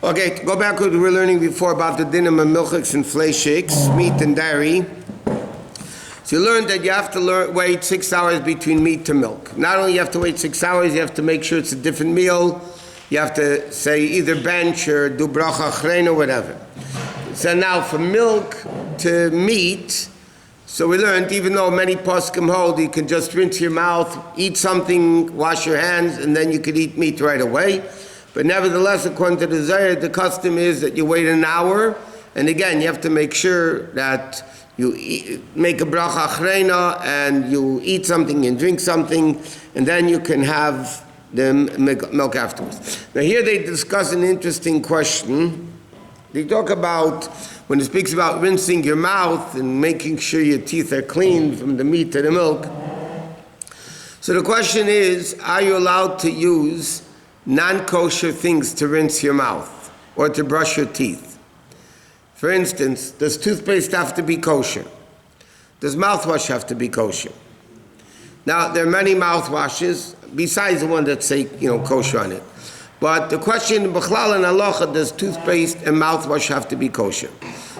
Okay, go back to what we were learning before about the dinim of milchiks and fleishiks, meat and dairy. So you learned that you have to wait 6 hours between meat to milk. Not only you have to wait 6 hours, you have to make sure it's a different meal. You have to say either bench or do bracha achrein or whatever. So now from milk to meat, so we learned even though many poskim hold, you can just rinse your mouth, eat something, wash your hands, and then you could eat meat right away. But nevertheless, according to the Zohar, the custom is that you wait an hour, and again, you have to make sure that you make a bracha achreina, and you eat something and drink something, and then you can have the milk afterwards. Now here they discuss an interesting question. They talk about, when it speaks about rinsing your mouth and making sure your teeth are clean from the meat to the milk. So the question is, are you allowed to use non-kosher things to rinse your mouth or to brush your teeth? For instance, does toothpaste have to be kosher? Does mouthwash have to be kosher? Now, there are many mouthwashes, besides the one that say, kosher on it. But the question, B'chlal and Halacha, does toothpaste and mouthwash have to be kosher?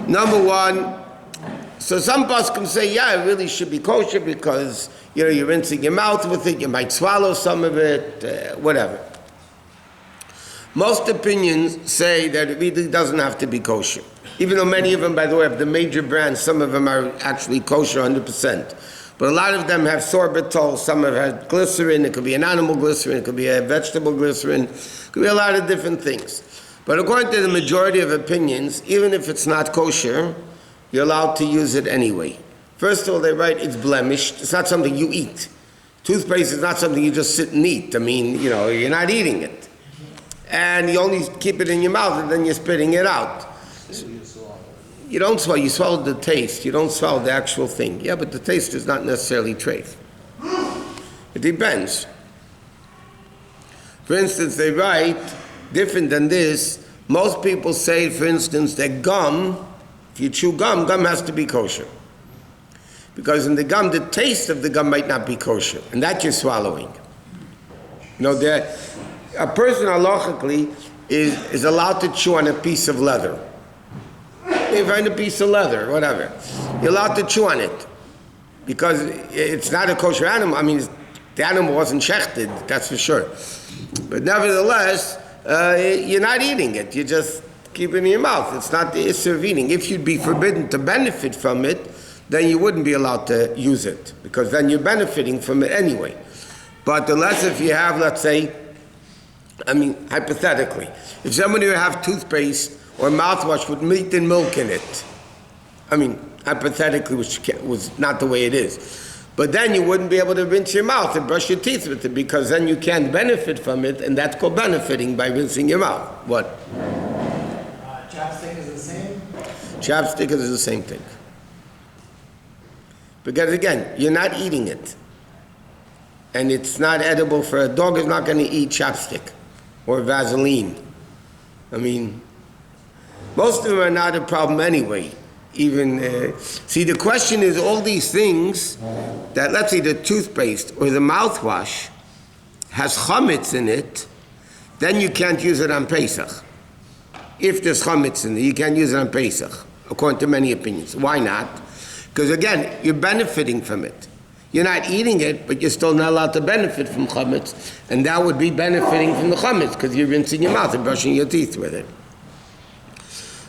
Number one, so some poskim say, yeah, it really should be kosher because, you're rinsing your mouth with it, you might swallow some of it, whatever. Most opinions say that it really doesn't have to be kosher. Even though many of them, by the way, have the major brands, some of them are actually kosher 100%. But a lot of them have sorbitol, some have glycerin, it could be an animal glycerin, it could be a vegetable glycerin, it could be a lot of different things. But according to the majority of opinions, even if it's not kosher, you're allowed to use it anyway. First of all, they write it's blemished, it's not something you eat. Toothpaste is not something you just sit and eat. I mean, you're not eating it. And you only keep it in your mouth and then you're spitting it out. You don't swallow, you swallow the taste, you don't swallow the actual thing. Yeah, but the taste is not necessarily trace. It depends. For instance, they write, different than this, most people say, for instance, that gum, if you chew gum, gum has to be kosher. Because in the gum, the taste of the gum might not be kosher, and that you're swallowing. A person halachically is allowed to chew on a piece of leather. You find a piece of leather, whatever. You're allowed to chew on it because it's not a kosher animal. I mean, the animal wasn't shechted, that's for sure. But nevertheless, you're not eating it. You just keep it in your mouth. It's not the issue of eating. If you'd be forbidden to benefit from it, then you wouldn't be allowed to use it because then you're benefiting from it anyway. But unless if you have, let's say, hypothetically, if somebody would have toothpaste or mouthwash with meat and milk in it, hypothetically, which was not the way it is, but then you wouldn't be able to rinse your mouth and brush your teeth with it because then you can't benefit from it, and that's called benefiting by rinsing your mouth. What? Chapstick is the same? Chapstick is the same thing. Because again, you're not eating it. And it's not edible for a dog is not going to eat chapstick or Vaseline. Most of them are not a problem anyway. See, the question is all these things that, let's say the toothpaste or the mouthwash has chametz in it, then you can't use it on Pesach. If there's chametz in it, you can't use it on Pesach, according to many opinions. Why not? Because again, you're benefiting from it. You're not eating it, but you're still not allowed to benefit from chametz, and that would be benefiting from the chametz because you're rinsing your mouth and brushing your teeth with it.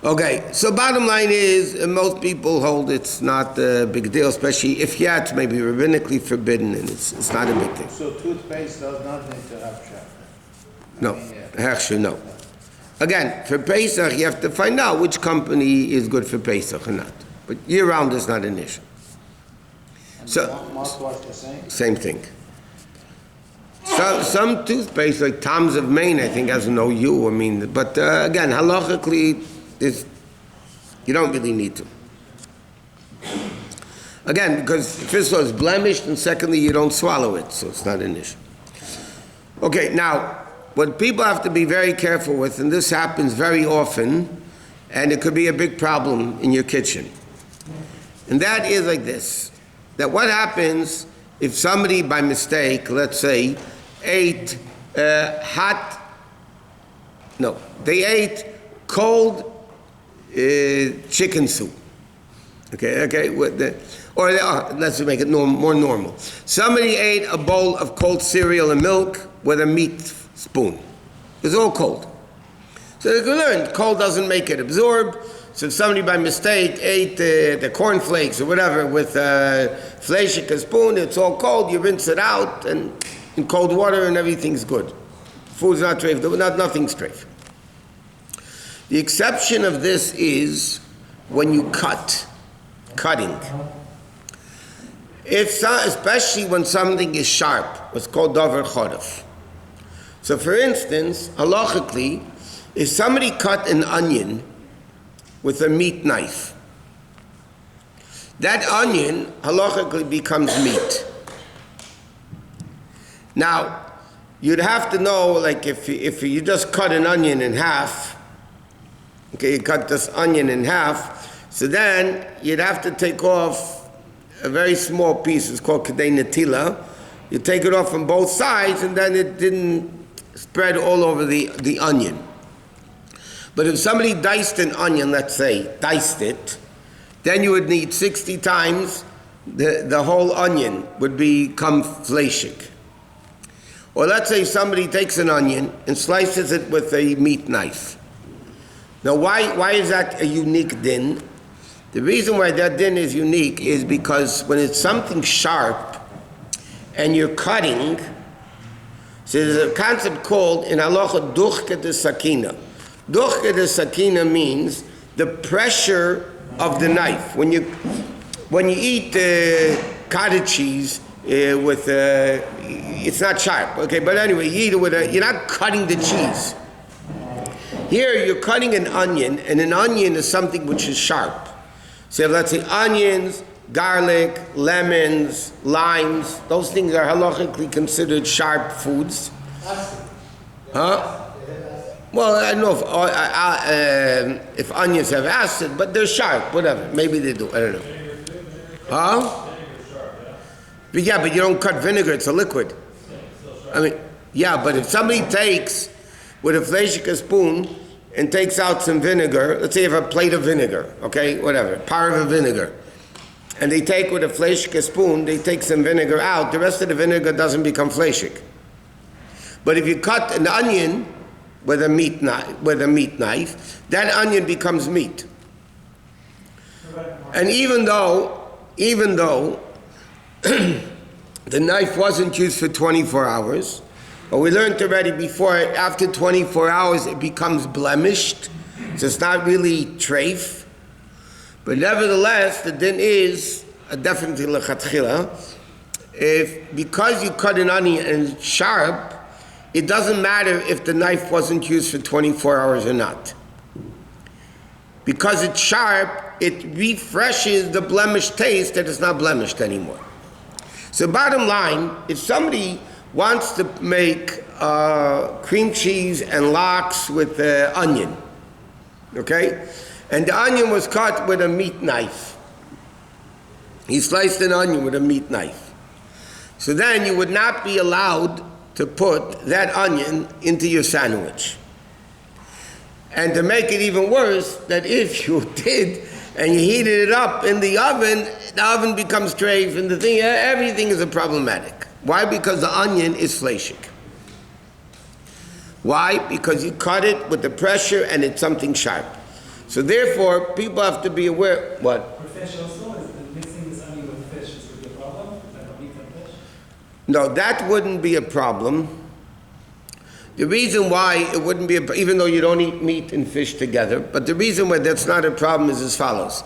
Okay, so bottom line is, most people hold it's not a big deal, especially if it's maybe rabbinically forbidden, and it's not a big thing. So toothpaste does not need to have chapstick? No, no. Again, for Pesach, you have to find out which company is good for Pesach or not. But year-round is not an issue. So, mouthwash the same? Same thing. Some toothpaste, like Tom's of Maine, I think has an OU. But again, halachically, you don't really need to. Again, because first of all, it's blemished, and secondly, you don't swallow it, so it's not an issue. Okay, now, what people have to be very careful with, and this happens very often, and it could be a big problem in your kitchen, and that is like this. That what happens if somebody by mistake, let's say, they ate cold chicken soup. Okay, let's make it more normal. Somebody ate a bowl of cold cereal and milk with a meat spoon. It's all cold. So they can learn, cold doesn't make it absorb. So if somebody by mistake ate the cornflakes or whatever with a halachic spoon, it's all cold, you rinse it out and in cold water and everything's good. Food's not treif, nothing's treif. The exception of this is when you cutting. Especially when something is sharp, what's called davar chodaf. So for instance, halachically, if somebody cut an onion with a meat knife, that onion halachically becomes meat. Now, you'd have to know, like if you just cut an onion in half, okay, you cut this onion in half, so then you'd have to take off a very small piece, it's called kedei netila. You take it off from both sides and then it didn't spread all over the onion. But if somebody diced an onion, let's say, diced it, then you would need 60 times the whole onion would become halachic. Or let's say somebody takes an onion and slices it with a meat knife. Now why is that a unique din? The reason why that din is unique is because when it's something sharp and you're cutting, so there's a concept called in halacha duchke de sakina. Duchke de sakina means the pressure of the knife. When you eat cottage cheese with it's not sharp, okay, but anyway, you eat it with you're not cutting the cheese. Here you're cutting an onion, and an onion is something which is sharp. So let's say onions, garlic, lemons, limes, those things are halachically considered sharp foods. Huh? Well, I don't know if onions have acid, but they're sharp, whatever. Maybe they do, I don't know. Huh? But yeah, but you don't cut vinegar, it's a liquid. I mean, yeah, but if somebody takes with a halachic spoon and takes out some vinegar, let's say you have a plate of vinegar, okay, whatever, par of vinegar, and they take with a halachic spoon, they take some vinegar out, the rest of the vinegar doesn't become halachic. But if you cut an onion with a meat knife, that onion becomes meat. And even though the knife wasn't used for 24 hours, but we learned already before, after 24 hours it becomes blemished, so it's not really treif. But nevertheless, the din is, definitely lechatchila, because you cut an onion and it's sharp, it doesn't matter if the knife wasn't used for 24 hours or not. Because it's sharp, it refreshes the blemished taste that it's not blemished anymore. So bottom line, if somebody wants to make cream cheese and lox with onion, okay? And the onion was cut with a meat knife. He sliced an onion with a meat knife. So then you would not be allowed to put that onion into your sandwich. And to make it even worse, that if you did and you heated it up in the oven becomes treif and everything is problematic. Why? Because the onion is halachic. Why? Because you cut it with the pressure and it's something sharp. So therefore, people have to be aware. What? For fish also, is mixing this onion with fish is would be a problem? Like a meat and fish? No, that wouldn't be a problem. The reason why it wouldn't be, even though you don't eat meat and fish together, but the reason why that's not a problem is as follows.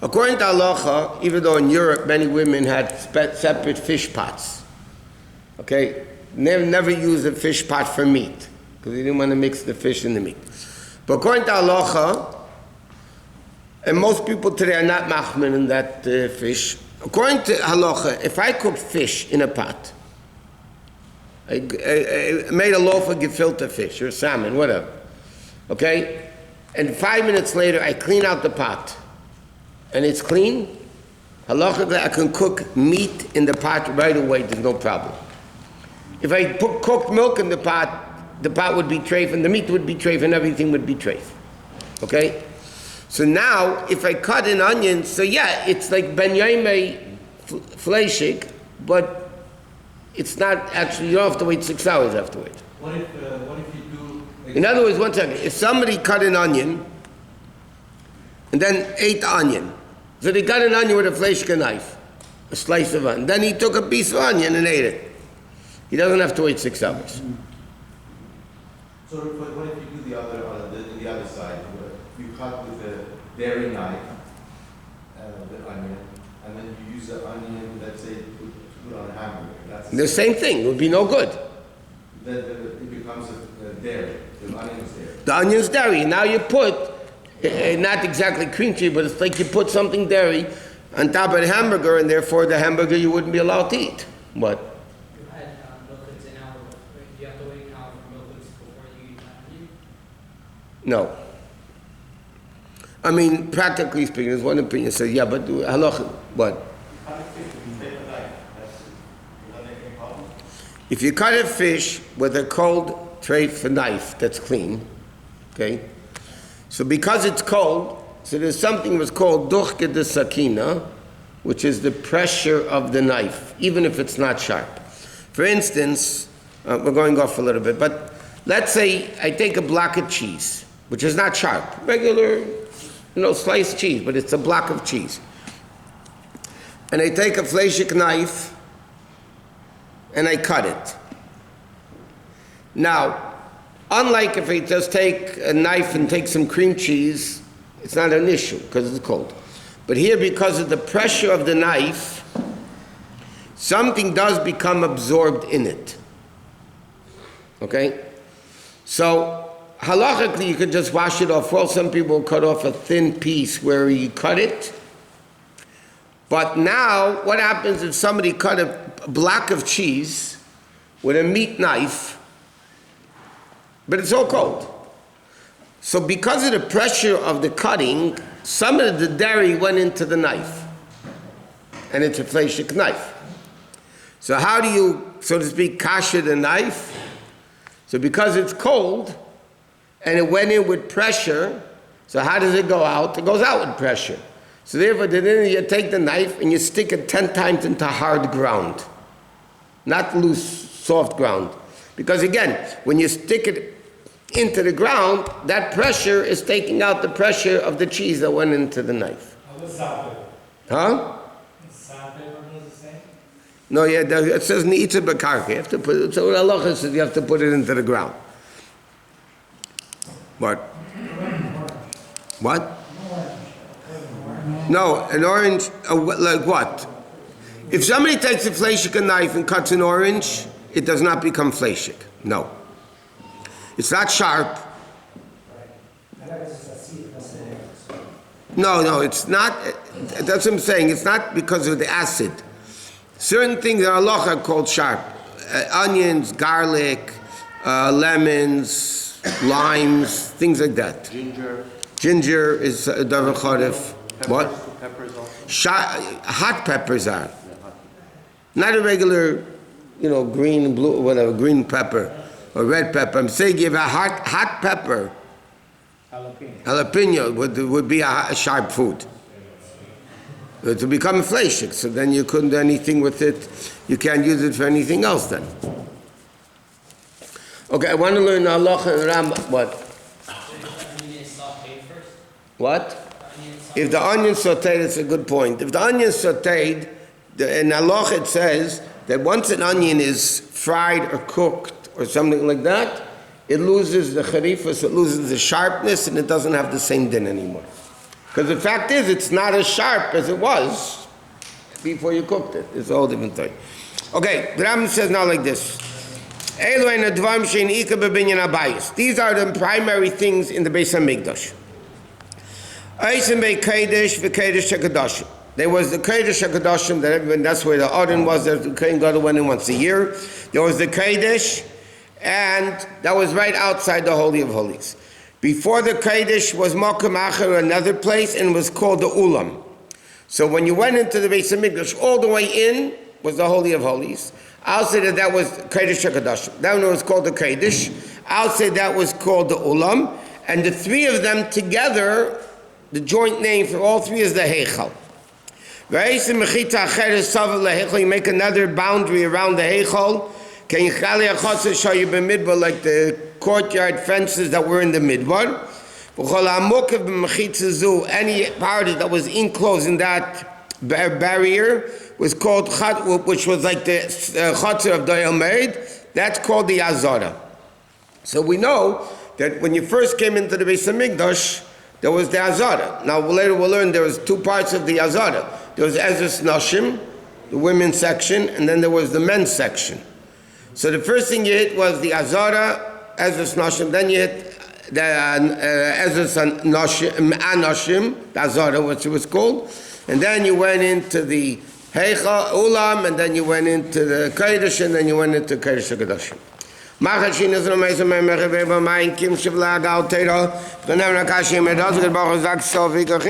According to halacha, even though in Europe many women had separate fish pots, okay, never used a fish pot for meat because they didn't want to mix the fish and the meat. But according to halacha, and most people today are not machmin in that fish. According to halacha, if I cook fish in a pot, I made a loaf of gefilte fish or salmon, whatever, okay? And 5 minutes later, I clean out the pot, and it's clean. Halachically, I can cook meat in the pot right away, there's no problem. If I put cooked milk in the pot would be treif, and the meat would be treif, and everything would be treif. Okay? So now, if I cut an onion, so yeah, it's like ben yoimei fleishik, but it's not actually, you don't have to wait 6 hours afterwards. What if you do? Like, In other words, one second, if somebody cut an onion and then ate the onion, so they got an onion with a fleishik knife, a slice of onion, then he took a piece of onion and ate it. He doesn't have to wait 6 hours. So what if you do the other side? Where you cut with a dairy knife, the onion, and then you use the onion, let's say, to put on a hamburger. That's The same thing, it would be no good. Then it becomes a dairy. The onion is there. The onion's dairy. Now you put, not exactly cream cheese, but it's like you put something dairy on top of the hamburger, and therefore the hamburger you wouldn't be allowed to eat. What? You had milkets an hour. You have to wait an hour for milkets before you eat onion? No. I mean, practically speaking, there's one opinion says, yeah, but halacha, what? If you cut a fish with a cold tray for knife that's clean, okay? So because it's cold, so there's something that's called duchke de sakina, which is the pressure of the knife, even if it's not sharp. For instance, we're going off a little bit, but let's say I take a block of cheese, which is not sharp, regular, sliced cheese, but it's a block of cheese. And I take a fleishik knife and I cut it. Now, unlike if I just take a knife and take some cream cheese, it's not an issue because it's cold. But here, because of the pressure of the knife, something does become absorbed in it. Okay? So, halachically, you could just wash it off. Well, some people cut off a thin piece where you cut it. But now, what happens if somebody cut a block of cheese with a meat knife, but it's all cold? So because of the pressure of the cutting, some of the dairy went into the knife. And it's a fleishik knife. So how do you, so to speak, kasher the knife? So because it's cold, and it went in with pressure, so how does it go out? It goes out with pressure. So therefore, then you take the knife and you stick it 10 times into hard ground. Not loose, soft ground. Because again, when you stick it into the ground, that pressure is taking out the pressure of the cheese that went into the knife. How was sandpaper? Huh? Sandpaper does the same? No, yeah, it says ni'itza b'karka. You have to put it, so what halacha says you have to put it into the ground. What? What? No, an orange, like what? If somebody takes a fleishik knife and cuts an orange, it does not become fleishik. No. It's not sharp. No, it's not. That's what I'm saying. It's not because of the acid. Certain things in halacha are called sharp. Onions, garlic, lemons, limes, things like that. Ginger is davar chorif. What? Peppers also? Hot peppers are. Not a regular, green, blue, whatever, green pepper or red pepper. I'm saying give a hot pepper. Jalapeno would be a sharp food. To become fleishik, so then you couldn't do anything with it. You can't use it for anything else then. Okay, I want to learn halacha and Rambam. What? What? If the onion sauteed, it's a good point. If the onion sauteed, in halacha it says that once an onion is fried or cooked or something like that, it loses the charifus, it loses the sharpness, and it doesn't have the same din anymore. Because the fact is, it's not as sharp as it was before you cooked it. It's a whole different thing. Okay, the Rambam says now like this. These are the primary things in the Beis HaMikdash. There was the Kodesh HaKadoshim, that's where the Aron was, the Kohen Gadol went in once a year. There was the Kodesh, and that was right outside the Holy of Holies. Before the Kodesh was Makom Acher, another place, and it was called the Ulam. So when you went into the Beis HaMikdash, all the way in was the Holy of Holies. I'll say that was Kodesh HaKadoshim. That one was called the Kodesh. I'll say that was called the Ulam. And the three of them together, the joint name for all three is the Heichal. You make another boundary around the Heichal. Like the courtyard fences that were in the midbar. Any part that was enclosed in that barrier was called Chat, which was like the Chatzar of the Elmeid. That's called the Azara. So we know that when you first came into the Beis Hamikdash, there was the Azara. Now later we'll learn there was two parts of the Azara. There was Ezras Nashim, the women's section, and then there was the men's section. So the first thing you hit was the Azara, Ezras Nashim, then you hit the Ezras Anashim, the Azara, which it was called, and then you went into the Heicha Ulam, and then you went into the Kodesh, and then you went into Kodesh HaKadoshim. Machashin is no meise mein Kim Shivla Gautero, Benem Nakashim Edos Gerbach Zak Sovik